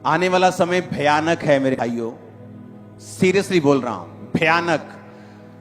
आने वाला समय भयानक है मेरे भाइयों, सीरियसली बोल रहा हूं, भयानक।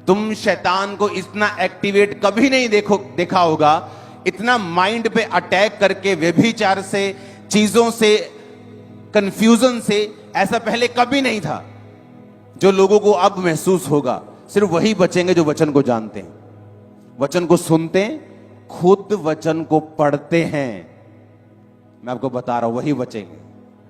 तुम शैतान को इतना एक्टिवेट कभी नहीं देखा होगा, इतना माइंड पे अटैक करके व्यभिचार से, चीजों से, कंफ्यूजन से, ऐसा पहले कभी नहीं था। जो लोगों को अब महसूस होगा, सिर्फ वही बचेंगे जो वचन को जानते हैं, वचन को सुनते हैं, खुद वचन को पढ़ते हैं। मैं आपको बता रहा हूं, वही बचेंगे।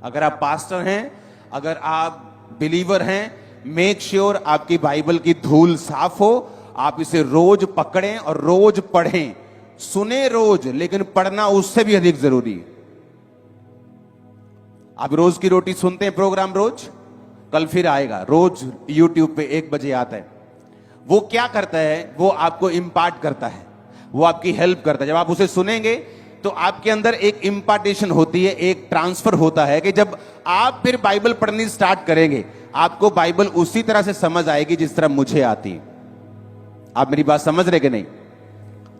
अगर आप पास्टर हैं, अगर आप बिलीवर हैं, मेक श्योर आपकी बाइबल की धूल साफ हो, आप इसे रोज पकड़ें और रोज पढ़ें। सुने रोज, लेकिन पढ़ना उससे भी अधिक जरूरी है। आप रोज की रोटी सुनते हैं प्रोग्राम, रोज कल फिर आएगा, रोज यूट्यूब पे 1 बजे आता है। वो क्या करता है? वो आपको इंपार्ट करता है, वो आपकी हेल्प करता है। जब आप उसे सुनेंगे तो आपके अंदर एक इंपार्टेशन होती है, एक ट्रांसफर होता है कि जब आप फिर बाइबल पढ़नी स्टार्ट करेंगे, आपको बाइबल उसी तरह से समझ आएगी जिस तरह मुझे आती है। आप मेरी बात समझ रहे कि नहीं?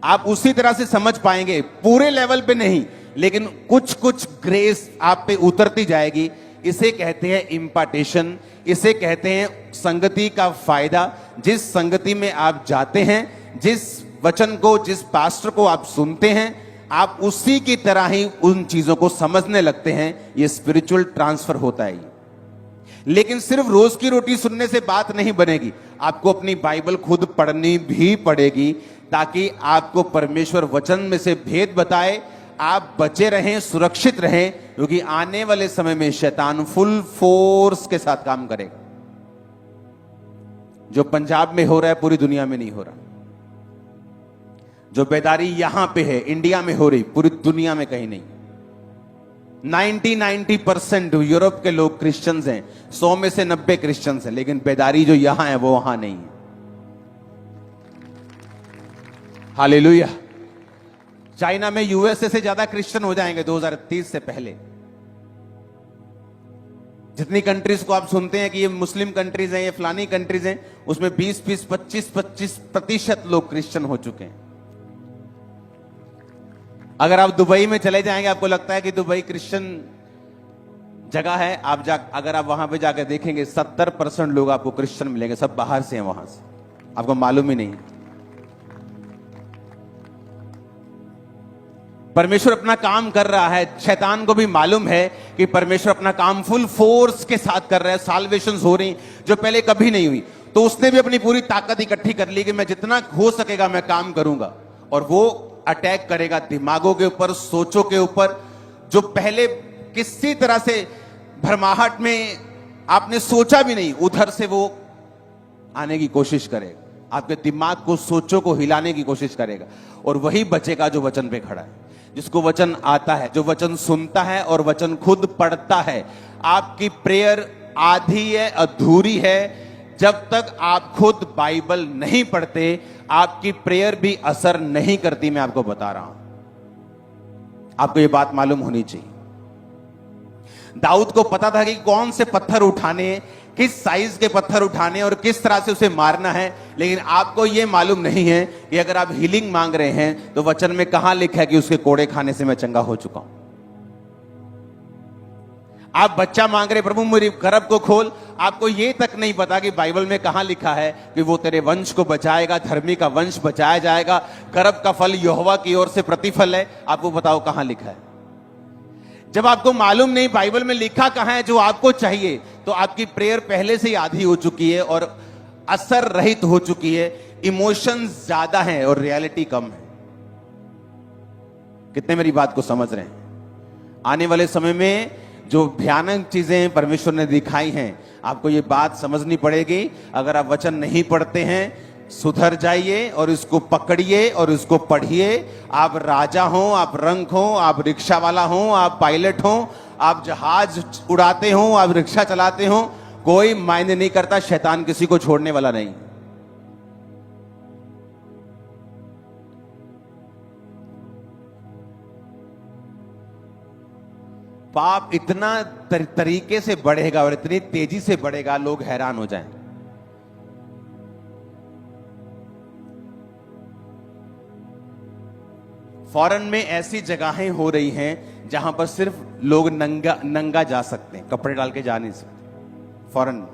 आप उसी तरह से समझ पाएंगे, पूरे लेवल पे नहीं, लेकिन कुछ कुछ ग्रेस आप पे उतरती जाएगी। इसे कहते हैं इंपार्टेशन, इसे कहते हैं संगति का फायदा। जिस संगति में आप जाते हैं, जिस वचन को, जिस पास्टर को आप सुनते हैं, आप उसी की तरह ही उन चीजों को समझने लगते हैं। ये स्पिरिचुअल ट्रांसफर होता है। लेकिन सिर्फ रोज की रोटी सुनने से बात नहीं बनेगी, आपको अपनी बाइबल खुद पढ़नी भी पड़ेगी, ताकि आपको परमेश्वर वचन में से भेद बताए, आप बचे रहें, सुरक्षित रहें, क्योंकि आने वाले समय में शैतान फुल फोर्स के साथ काम करेगा। जो पंजाब में हो रहा है पूरी दुनिया में नहीं हो रहा। जो बेदारी यहां पे है इंडिया में हो रही, पूरी दुनिया में कहीं नहीं। 90% यूरोप के लोग क्रिश्चियंस हैं, 100 में से 90 क्रिश्चियंस हैं, लेकिन बेदारी जो यहां है वो वहां नहीं है। हालेलुया। चाइना में यूएसए से ज्यादा क्रिश्चियन हो जाएंगे 2030 से पहले। जितनी कंट्रीज को आप सुनते हैं कि ये मुस्लिम कंट्रीज हैं, ये फलानी कंट्रीज हैं, उसमें 20-25 लोग क्रिश्चियन हो चुके हैं। अगर आप दुबई में चले जाएंगे, आपको लगता है कि दुबई क्रिश्चियन जगह है, अगर आप वहां पे जाकर देखेंगे 70% लोग आपको क्रिश्चियन मिलेंगे, सब बाहर से हैं, वहां से, आपको मालूम ही नहीं। परमेश्वर अपना काम कर रहा है, शैतान को भी मालूम है कि परमेश्वर अपना काम फुल फोर्स के साथ कर रहा है। साल्वेशंस हो रही जो पहले कभी नहीं हुई, तो उसने भी अपनी पूरी ताकत इकट्ठी कर ली कि मैं जितना हो सकेगा मैं काम करूंगा। और वो अटैक करेगा दिमागों के ऊपर, सोचों के ऊपर, जो पहले किसी तरह से भरमाहट में आपने सोचा भी नहीं, उधर से वो आने की कोशिश करेगा, आपके दिमाग को, सोचों को हिलाने की कोशिश करेगा। और वही बचेगा जो वचन पे खड़ा है, जिसको वचन आता है, जो वचन सुनता है और वचन खुद पढ़ता है। आपकी प्रेयर आधी है, अधूरी है। जब तक आप खुद बाइबल नहीं पढ़ते, आपकी प्रेयर भी असर नहीं करती। मैं आपको बता रहा हूं, आपको यह बात मालूम होनी चाहिए। दाऊद को पता था कि कौन से पत्थर उठाने, किस साइज के पत्थर उठाने और किस तरह से उसे मारना है। लेकिन आपको यह मालूम नहीं है कि अगर आप हीलिंग मांग रहे हैं तो वचन में कहां लिखा है कि उसके कोड़े खाने से मैं चंगा हो चुका हूं। आप बच्चा मांग रहे, प्रभु मेरी गर्भ को खोल, आपको यह तक नहीं पता कि बाइबल में कहां लिखा है कि वो तेरे वंश को बचाएगा, धर्मी का वंश बचाया जाएगा, गर्भ का फल यहोवा की ओर से प्रतिफल है। आपको बताओ कहां लिखा है? जब आपको मालूम नहीं बाइबल में लिखा कहां है जो आपको चाहिए, तो आपकी प्रेयर पहले से ही आधी हो चुकी है और असर रहित हो चुकी है। इमोशंस ज्यादा हैं और रियलिटी कम है। कितने मेरी बात को समझ रहे हैं? आने वाले समय में जो भयानक चीजें परमेश्वर ने दिखाई हैं, आपको ये बात समझनी पड़ेगी। अगर आप वचन नहीं पढ़ते हैं, सुधर जाइए और इसको पकड़िए और इसको पढ़िए। आप राजा हो, आप रंक हो, आप रिक्शा वाला हो, आप पायलट हो, आप जहाज उड़ाते हो, आप रिक्शा चलाते हो, कोई मायने नहीं करता। शैतान किसी को छोड़ने वाला नहीं। पाप इतना तरीके से बढ़ेगा और इतनी तेजी से बढ़ेगा, लोग हैरान हो जाएं। फॉरेन में ऐसी जगहें हो रही हैं जहां पर सिर्फ लोग नंगा नंगा जा सकते हैं, कपड़े डाल के जा नहीं सकते। फॉरेन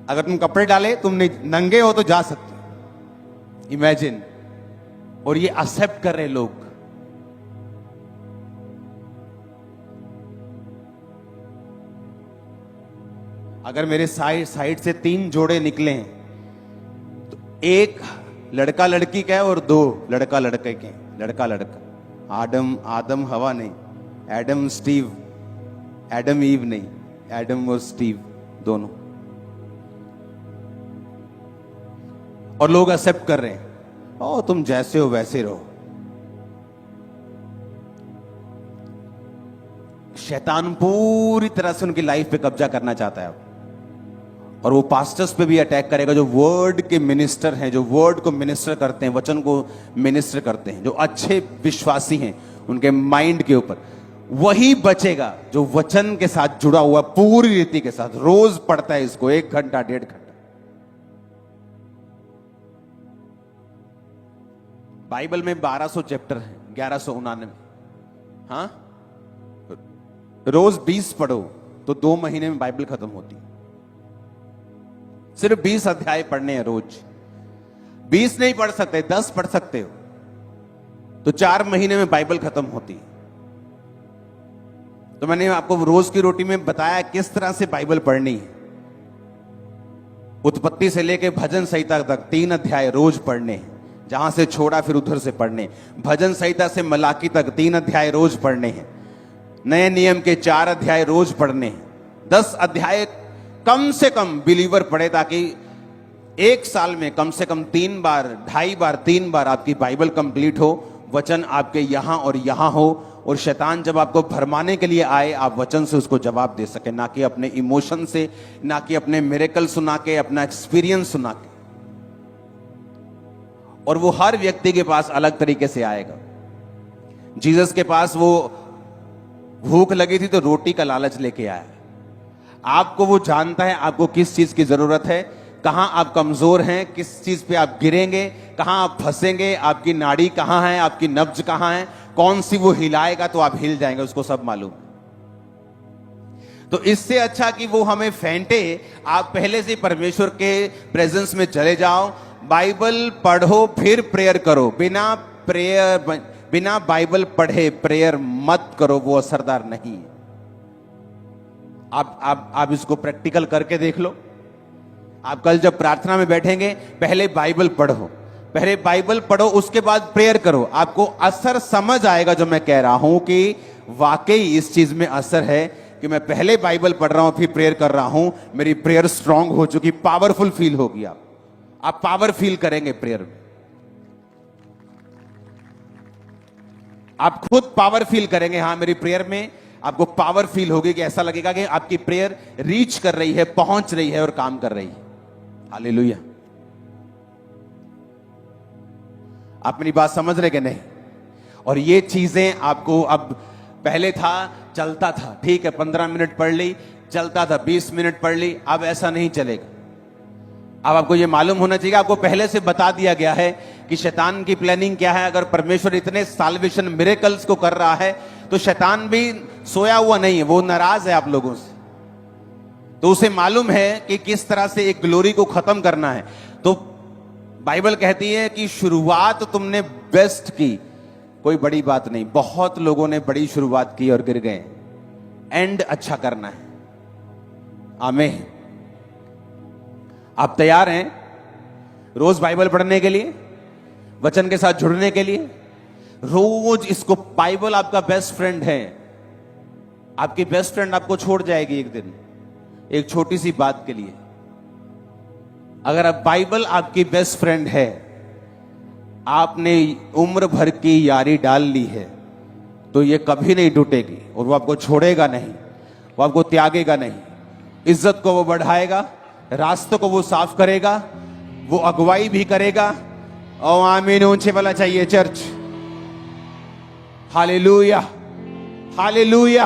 अगर तुम कपड़े डाले, तुम नहीं नंगे हो तो जा सकते। इमेजिन। और ये एक्सेप्ट कर रहे लोग। अगर मेरे साइड से 3 जोड़े निकले हैं, तो एक लड़का लड़की का है और 2 लड़का लड़के के। लड़का लड़का, आदम हवा नहीं, एडम स्टीव, एडम ईव नहीं, एडम और स्टीव दोनों। और लोग एक्सेप्ट कर रहे हैं, ओ तुम जैसे हो वैसे रहो। शैतान पूरी तरह से उनकी लाइफ पे कब्जा करना चाहता है। और वो पास्टर्स पे भी अटैक करेगा, जो वर्ड के मिनिस्टर हैं, जो वर्ड को मिनिस्टर करते हैं, वचन को मिनिस्टर करते हैं, जो अच्छे विश्वासी हैं, उनके माइंड के ऊपर। वही बचेगा जो वचन के साथ जुड़ा हुआ, पूरी रीति के साथ रोज पढ़ता है इसको 1 घंटा 1.5 घंटा। बाइबल में 1200 चैप्टर हैं, 1199। हाँ, रोज 20 पढ़ो तो 2 महीने में बाइबल खत्म होती। सिर्फ 20 अध्याय पढ़ने हैं रोज। 20 नहीं पढ़ सकते, 10 पढ़ सकते हो तो 4 महीने में बाइबल खत्म होती। तो मैंने आपको रोज की रोटी में बताया किस तरह से बाइबल पढ़नी है। उत्पत्ति से लेके भजन संहिता तक 3 अध्याय रोज पढ़ने हैं। जहां से छोड़ा फिर उधर से पढ़ने। भजन संहिता से मलाकी तक 3 अध्याय रोज पढ़ने हैं। नए नियम के 4 अध्याय रोज पढ़ने हैं। 10 अध्याय कम से कम बिलीवर पढ़े, ताकि 1 साल में कम से कम 3 बार, 2.5 बार, 3 बार आपकी बाइबल कंप्लीट हो, वचन आपके यहां और यहां हो। और शैतान जब आपको भरमाने के लिए आए, आप वचन से उसको जवाब दे सके, ना कि अपने इमोशन से, ना कि अपने मिरेकल सुना के, अपना एक्सपीरियंस सुना के। और वो हर व्यक्ति के पास अलग तरीके से आएगा। जीसस के पास वो भूख लगी थी तो रोटी का लालच लेके आया। आपको वो जानता है आपको किस चीज की जरूरत है, कहां आप कमजोर हैं, किस चीज पे आप गिरेंगे, कहां आप फंसेंगे, आपकी नाड़ी कहां है, आपकी नब्ज कहां है, कौन सी वो हिलाएगा तो आप हिल जाएंगे, उसको सब मालूम। तो इससे अच्छा कि वो हमें फेंटे, आप पहले से परमेश्वर के प्रेजेंस में चले जाओ, बाइबल पढ़ो, फिर प्रेयर करो। बिना बाइबल पढ़े प्रेयर मत करो, वो असरदार नहीं है। आप इसको प्रैक्टिकल करके देख लो। आप कल जब प्रार्थना में बैठेंगे, पहले बाइबल पढ़ो, उसके बाद प्रेयर करो। आपको असर समझ आएगा जो मैं कह रहा हूं कि वाकई इस चीज में असर है कि मैं पहले बाइबल पढ़ रहा हूं फिर प्रेयर कर रहा हूं, मेरी प्रेयर स्ट्रांग हो चुकी, पावरफुल फील होगी। आप पावर फील करेंगे प्रेयर में। आप खुद पावर फील करेंगे। हाँ, मेरी प्रेयर में आपको पावर फील होगी कि ऐसा लगेगा कि आपकी प्रेयर रीच कर रही है, पहुंच रही है और काम कर रही है। हालेलुया। आप मेरी बात समझ रहे कि नहीं? और ये चीजें आपको, अब पहले था चलता था, ठीक है 15 मिनट पढ़ ली, चलता था 20 मिनट पढ़ ली, अब ऐसा नहीं चलेगा। अब आपको ये मालूम होना चाहिए, आपको पहले से बता दिया गया है कि शैतान की प्लानिंग क्या है। अगर परमेश्वर इतने साल्वेशन मिरेकल्स को कर रहा है तो शैतान भी सोया हुआ नहीं है, वो नाराज है आप लोगों से। तो उसे मालूम है कि किस तरह से एक ग्लोरी को खत्म करना है। तो बाइबल कहती है कि शुरुआत तुमने बेस्ट की, कोई बड़ी बात नहीं। बहुत लोगों ने बड़ी शुरुआत की और गिर गए। एंड अच्छा करना है। आमीन। आप तैयार हैं रोज बाइबल पढ़ने के लिए, वचन के साथ जुड़ने के लिए? रोज इसको, बाइबल आपका बेस्ट फ्रेंड है। आपकी बेस्ट फ्रेंड आपको छोड़ जाएगी एक दिन, एक छोटी सी बात के लिए। अगर अब बाइबल आपकी बेस्ट फ्रेंड है, आपने उम्र भर की यारी डाल ली है, तो ये कभी नहीं टूटेगी और वो आपको छोड़ेगा नहीं, वो आपको त्यागेगा नहीं। इज्जत को वो बढ़ाएगा, रास्तों को वो साफ करेगा, वो अगुवाई भी करेगा। और आमीन ऊंचे वाला चाहिए चर्च। Hallelujah, hallelujah.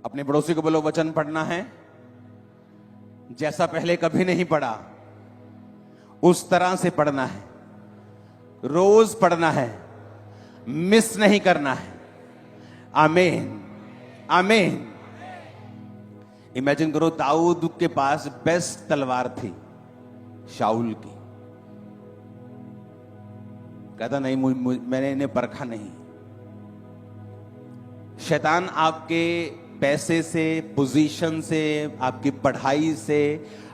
अपने पड़ोसी को बोलो वचन पढ़ना है, जैसा पहले कभी नहीं पढ़ा उस तरह से पढ़ना है, रोज पढ़ना है, मिस नहीं करना है। आमीन, आमीन। इमेजिन करो, दाऊद के पास बेस्ट तलवार थी शाऊल की। कहता नहीं, मैंने इन्हें परखा नहीं। शैतान आपके पैसे से, पोजीशन से, आपकी पढ़ाई से,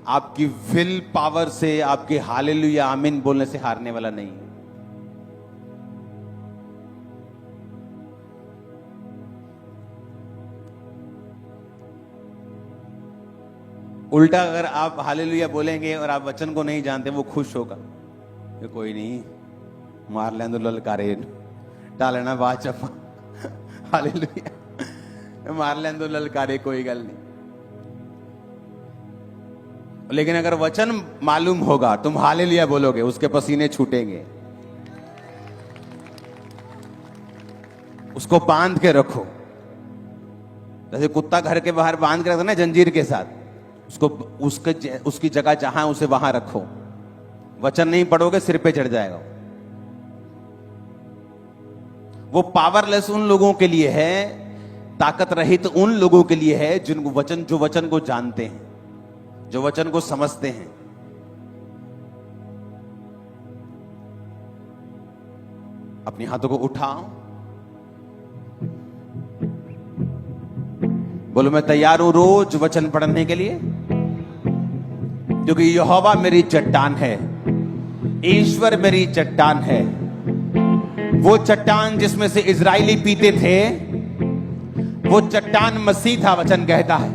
आपकी विल पावर से, आपके हालेलुया आमीन बोलने से हारने वाला नहीं। उल्टा अगर आप हालेलुया बोलेंगे और आप वचन को नहीं जानते, वो खुश होगा, ये कोई नहीं, मार लें तो ललकारे टालना बात चपा, हालेलुया, मार लें तो ललकारे, कोई गल नहीं। लेकिन अगर वचन मालूम होगा, तुम हालेलुया बोलोगे, उसके पसीने छूटेंगे। उसको बांध के रखो, जैसे कुत्ता घर के बाहर बांध के रखता ना जंजीर के साथ, उसको उसकी जगह जहां उसे वहां रखो। वचन नहीं पढ़ोगे, सिर पे चढ़ जाएगा। वो पावरलेस उन लोगों के लिए है, ताकत रहित उन लोगों के लिए है जिनको जो वचन को जानते हैं, जो वचन को समझते हैं। अपने हाथों को उठाओ, बोलो मैं तैयार हूं रोज वचन पढ़ने के लिए, क्योंकि यहोवा मेरी चट्टान है, ईश्वर मेरी चट्टान है। वो चट्टान जिसमें से इजरायली पीते थे, वो चट्टान मसीह था। वचन कहता है,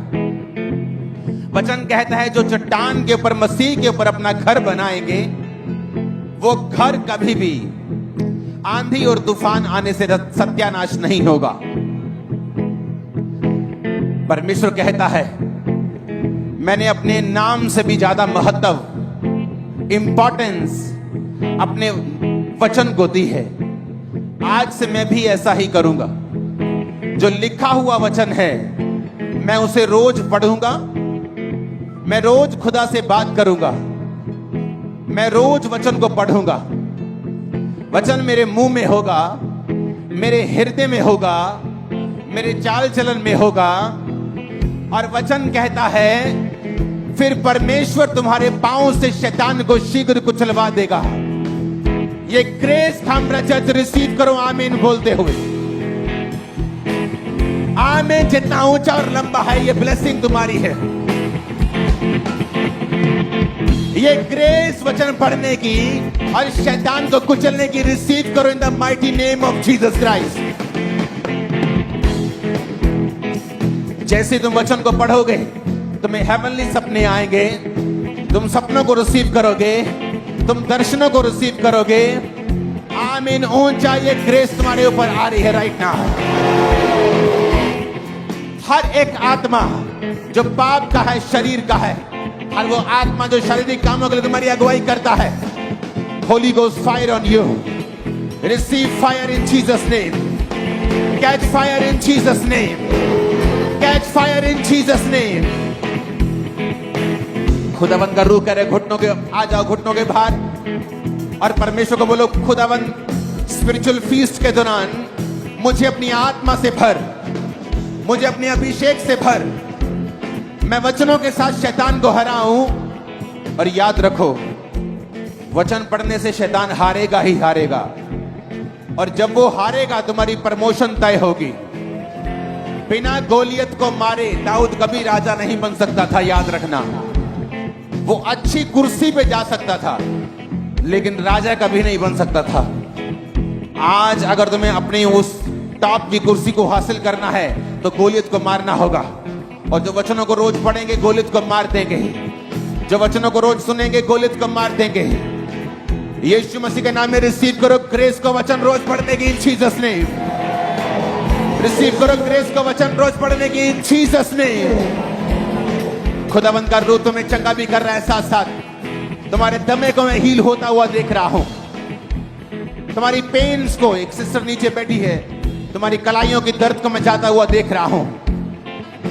वचन कहता है जो चट्टान के ऊपर, मसीह के ऊपर अपना घर बनाएंगे, वो घर कभी भी आंधी और तूफान आने से सत्यानाश नहीं होगा। परमेश्वर कहता है, मैंने अपने नाम से भी ज्यादा महत्व, इंपॉर्टेंस अपने वचन को दी है। आज से मैं भी ऐसा ही करूंगा। जो लिखा हुआ वचन है, मैं उसे रोज पढ़ूंगा, मैं रोज खुदा से बात करूंगा, मैं रोज वचन को पढ़ूंगा। वचन मेरे मुंह में होगा, मेरे हृदय में होगा, मेरे चाल चलन में होगा। और वचन कहता है, फिर परमेश्वर तुम्हारे पांव से शैतान को शीघ्र कुचलवा देगा। ये ग्रेस हम चर्च रिसीव करो आमीन बोलते हुए। आमीन। जितना ऊंचा और लंबा है ये ब्लेसिंग तुम्हारी है। ये ग्रेस वचन पढ़ने की और शैतान को कुचलने की रिसीव करो in the mighty name of Jesus Christ. जैसे तुम वचन को पढ़ोगे, तुम्हें हेवनली सपने आएंगे, तुम सपनों को रिसीव करोगे, तुम दर्शनों को रिसीव करोगे। आमीन। ऊंचा ये ग्रेस तुम्हारे ऊपर आ रही है राइट नाउ। हर एक आत्मा जो पाप का है, शरीर का है, हर वो आत्मा जो शारीरिक कामों के लिए तुम्हारी अगुवाई करता है, Holi ghost fire on you. Receive fire in Jesus name. Catch fire in Jesus name. Catch fire in Jesus name. खुदावन का रूह करे घुटनों के, आ जाओ घुटनों के बाहर और परमेश्वर को बोलो, खुदावन स्पिरिचुअल फीस्ट के दौरान मुझे अपनी आत्मा से भर, मुझे अपने अभिषेक से भर। मैं वचनों के साथ शैतान को हराऊं। और याद रखो, वचन पढ़ने से शैतान हारेगा ही हारेगा। और जब वो हारेगा, तुम्हारी प्रमोशन तय होगी। बिना गोलियत को मारे दाऊद कभी राजा नहीं बन सकता था, याद रखना। वो अच्छी कुर्सी पे जा सकता था, लेकिन राजा कभी नहीं बन सकता था। आज अगर तुम्हें अपनी उस टॉप की कुर्सी को हासिल करना है, तो गोलियत को मारना होगा। और जो वचनों को रोज पढ़ेंगे, गोलियत को मार देंगे। जो वचनों को रोज सुनेंगे, गोलियत को मार देंगे। यीशु मसीह के नाम में रिसीव करो ग्रेस को वचन रोज पढ़ने की इन जीसस नेम। रिसीव करो ग्रेस को वचन रोज पढ़ने की इन जीसस नेम। खुदावंद का रूह तुम्हें चंगा भी कर रहा है, साथ साथ तुम्हारे दमे को मैं हील होता हुआ देख रहा हूं। तुम्हारी पेन्स को, एक सिस्टर नीचे बैठी है, तुम्हारी कलाइयों की दर्द को मैं जाता हुआ देख रहा हूं।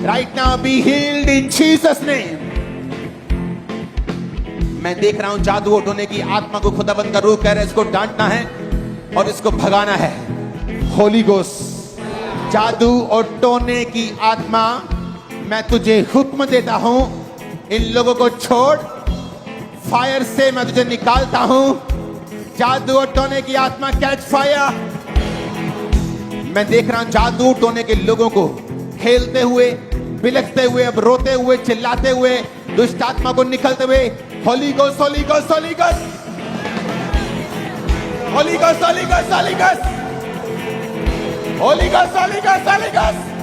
Right now be healed in Jesus name. मैं देख रहा हूं जादू और टोने की आत्मा को खुदाबंद का रूह कह रहा है इसको डांटना है और इसको भगाना है। होली गोस्ट, जादू और टोने की आत्मा, मैं तुझे हुक्म देता हूं, इन लोगों को छोड़, फायर से मैं तुझे निकालता हूं। जादू और टोने की आत्मा कैच फायर। मैं देख रहा हूं जादू टोने के लोगों को खेलते हुए, बिलखते हुए, अब रोते हुए, चिल्लाते हुए, दुष्ट आत्मा को निकलते हुए। Holi ghost, Holi ghost, Holi ghost, Holi ghost, Holi ghost, Holi ghost, Holi ghost, Holi ghost, Holi ghost.